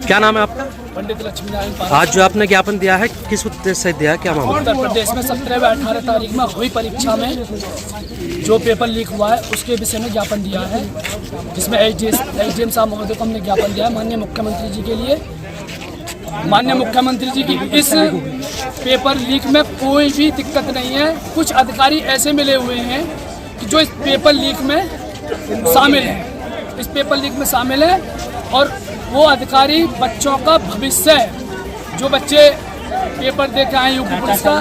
क्या नाम है आपका? पंडित लक्ष्मीनारायण पाल। आज जो आपने ज्ञापन दिया है किस उद्देश्य से दिया, क्या मामला? उत्तर प्रदेश में 17 व 18 तारीख में हुई परीक्षा में जो पेपर लीक हुआ है उसके विषय में ज्ञापन दिया है, जिसमें एसडीएम साहब महोदय को हमने ज्ञापन दिया है माननीय मुख्यमंत्री जी के लिए। माननीय मुख्यमंत्री जी की इस पेपर लीक में कोई भी दिक्कत नहीं है। कुछ अधिकारी ऐसे मिले हुए हैं कि जो इस पेपर लीक में शामिल हैं, इस पेपर लीक में शामिल है, और वो अधिकारी बच्चों का भविष्य, जो बच्चे पेपर दे के आए यूपी पुलिस का,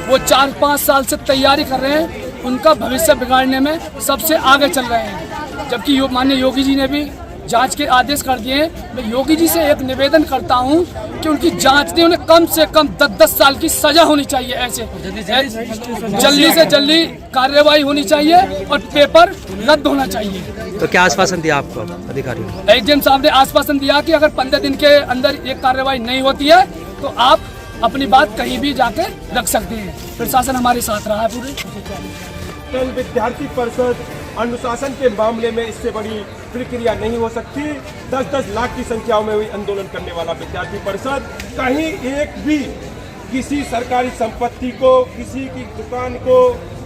वो 4-5 साल से तैयारी कर रहे हैं, उनका भविष्य बिगाड़ने में सबसे आगे चल रहे हैं। जबकि माननीय योगी जी ने भी जांच के आदेश कर दिए हैं। मैं योगी जी से एक निवेदन करता हूं कि उनकी जांच ने उन्हें कम से कम 10-10 साल की सजा होनी चाहिए। ऐसे जल्दी से जल्दी कार्रवाई होनी चाहिए और पेपर रद्द होना चाहिए। तो क्या आश्वासन दिया आपको अधिकारियों ने? एसडीएम साहब ने आश्वासन दिया कि अगर 15 दिन के अंदर ये कार्रवाई नहीं होती है तो आप अपनी बात कहीं भी जाके रख सकते हैं। प्रशासन हमारे साथ रहा है पूरे। विद्यार्थी परिषद अनुशासन के मामले में इससे बड़ी प्रक्रिया नहीं हो सकती। 10-10 लाख की संख्या में हुई आंदोलन करने वाला विद्यार्थी परिषद कहीं एक भी किसी सरकारी संपत्ति को, किसी की दुकान को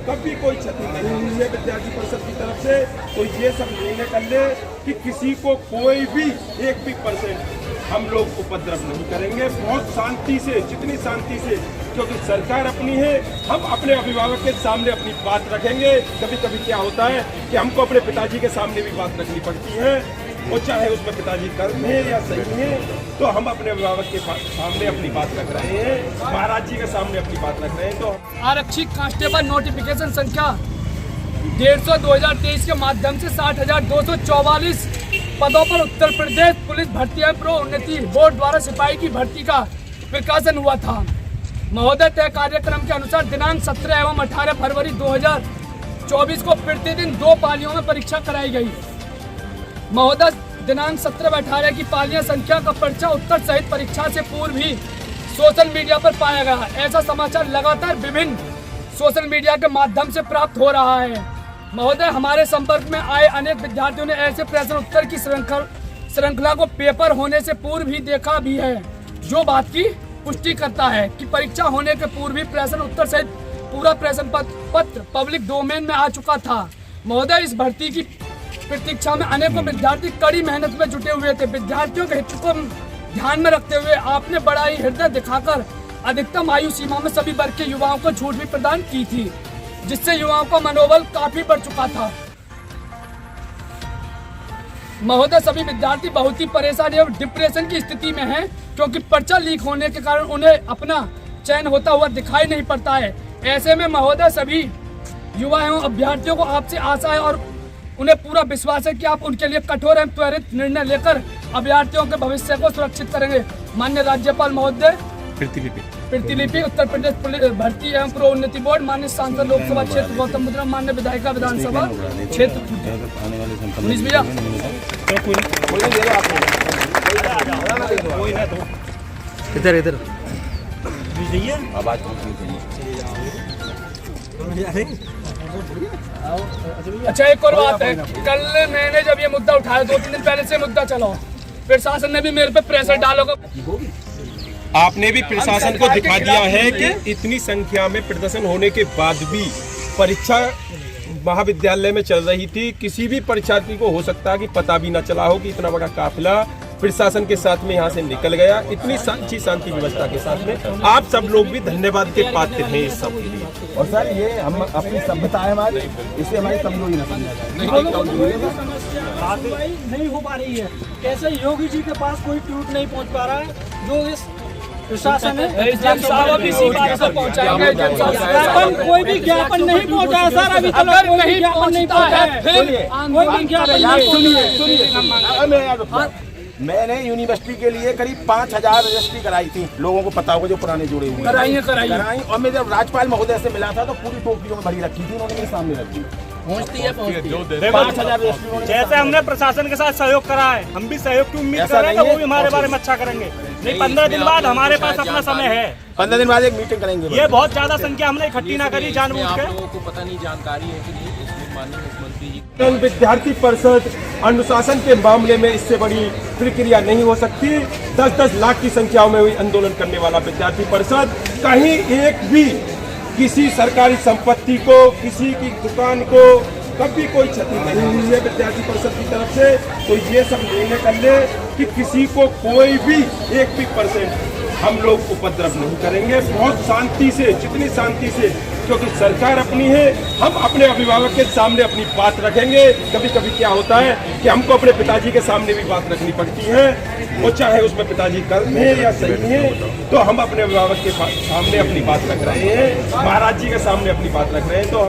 कभी कोई क्षति नहीं हुई है विद्यार्थी परिषद की तरफ से। तो ये सब निर्णय कर ले कि किसी को कोई भी 1% हम लोग उपद्रव नहीं करेंगे। बहुत शांति से, जितनी शांति से, क्योंकि सरकार अपनी है, हम अपने अभिभावक के सामने अपनी बात रखेंगे। कभी कभी क्या होता है कि हमको अपने पिताजी के सामने भी बात रखनी पड़ती है, वो चाहे उसमें पिताजी कर्म है या सही है, तो हम अपने अभिभावक के सामने अपनी बात रख रहे हैं, महाराज जी के सामने अपनी बात रख रहे हैं। तो आरक्षित कांस्टेबल नोटिफिकेशन संख्या 150/2023 के माध्यम से 60,244 पदों पर उत्तर प्रदेश पुलिस भर्ती एवं प्रोन्नति बोर्ड द्वारा सिपाही की भर्ती का प्रकाशन हुआ था। महोदय तय कार्यक्रम के अनुसार दिनांक 17 एवं 18 फरवरी 2024 को प्रतिदिन 2 पालियों में परीक्षा कराई गई। महोदय दिनांक 17 व 18 की पालियां संख्या का पर्चा उत्तर सहित परीक्षा से पूर्व ही सोशल मीडिया पर पाया गया। ऐसा समाचार लगातार विभिन्न सोशल मीडिया के माध्यम से प्राप्त हो रहा है। महोदय, हमारे संपर्क में आए अनेक विद्यार्थियों ने ऐसे प्रश्न उत्तर की श्रृंखला को पेपर होने से पूर्व ही देखा भी है, जो बात की पुष्टि करता है कि परीक्षा होने के पूर्व ही प्रश्न उत्तर सहित पूरा प्रश्न पत्र पब्लिक डोमेन में आ चुका था। महोदय, इस भर्ती की प्रतीक्षा में अनेकों विद्यार्थी कड़ी मेहनत में जुटे हुए थे। विद्यार्थियों के हित को ध्यान में रखते हुए आपने बड़ा ही हृदय दिखाकर अधिकतम आयु सीमा में सभी वर्ग के युवाओं को छूट भी प्रदान की थी, जिससे युवाओं का मनोबल काफी बढ़ चुका था। महोदय, सभी विद्यार्थी बहुत ही परेशान एवं डिप्रेशन की स्थिति में हैं, क्योंकि पर्चा लीक होने के कारण उन्हें अपना चयन होता हुआ दिखाई नहीं पड़ता है। ऐसे में महोदय, सभी युवा एवं अभ्यर्थियों को आपसे आशा है और उन्हें पूरा विश्वास है कि आप उनके लिए कठोर एवं त्वरित निर्णय लेकर अभ्यर्थियों के भविष्य को सुरक्षित करेंगे। माननीय राज्यपाल महोदय, प्रतिलिपि उत्तर प्रदेश पुलिस भर्ती एवं प्रोन्नति बोर्ड, माननीय सांसद लोकसभा क्षेत्र गौतम बुद्ध, माननीय विधायिका विधानसभा क्षेत्र भैया। इधर इधर अच्छा, एक और बात है, कल मैंने जब ये मुद्दा उठाया, 2-3 दिन पहले से मुद्दा चला, प्रशासन ने भी मेरे पे प्रेशर डालोगा। आपने भी प्रशासन को दिखा दिया है कि इतनी संख्या में प्रदर्शन होने के बाद भी परीक्षा महाविद्यालय में चल रही थी। किसी भी परीक्षार्थी को हो सकता है कि पता भी न चला हो कि इतना बड़ा काफिला प्रशासन के साथ में यहाँ से निकल गया, इतनी अच्छी शांति व्यवस्था के साथ में। आप सब लोग भी धन्यवाद के पात्र हैं इस सब के लिए। और सर, ये हम अपनी सभ्यता है हमारी, इससे हमारी कमजोरी न समझा नहीं हो पा रही है। कैसे योगी जी के पास कोई ट्वीट नहीं पहुंच पा रहा है, जो इस प्रशासन है कोई भी ज्ञापन नहीं पहुंचा है सर। अभी तक नहीं पहुंचता है, कोई भी ज्ञापन नहीं। मैंने यूनिवर्सिटी के लिए करीब 5000 रजिस्ट्री कराई थी, लोगों को पता होगा जो पुराने जुड़े हुए कराई। और मैं जब राज्यपाल महोदय से मिला था तो पूरी टोकरियों में भरी रखी थी, उन्होंने मेरे सामने रखी। पहुंचती है 5000 रजिस्ट्री। जैसे हमने प्रशासन के साथ सहयोग करा है, हम भी सहयोग की उम्मीद कर रहे हैं, वो भी हमारे बारे में अच्छा करेंगे। नहीं, 15 दिन बाद हमारे पास अपना समय है, 15 दिन बाद एक मीटिंग करेंगे। ये बहुत ज्यादा संख्या हमने इकट्ठी ना करी जानबूझ के। लोगों को पता नहीं जानकारी है कि नहीं, माननीय मुख्यमंत्री जी विद्यार्थी परिषद अनुशासन के मामले में इससे बड़ी प्रक्रिया नहीं हो सकती। 10-10 लाख की संख्याओं में हुई आंदोलन करने वाला विद्यार्थी परिषद, कहीं एक भी किसी सरकारी संपत्ति को, किसी की दुकान को कभी कोई क्षति नहीं हुई है विद्यार्थी परिषद की तरफ से। तो ये सब निर्णय कर ले कि किसी को कोई भी 1% हम लोग उपद्रव नहीं करेंगे। बहुत शांति से, जितनी शांति से, क्योंकि सरकार अपनी है, हम अपने अभिभावक के सामने अपनी बात रखेंगे। कभी कभी क्या होता है कि हमको अपने पिताजी के सामने भी बात रखनी पड़ती है, वो चाहे उसमें पिताजी गलत है या सही है, तो हम अपने अभिभावक के सामने अपनी बात रख रहे हैं, महाराज जी के सामने अपनी बात रख रहे हैं। तो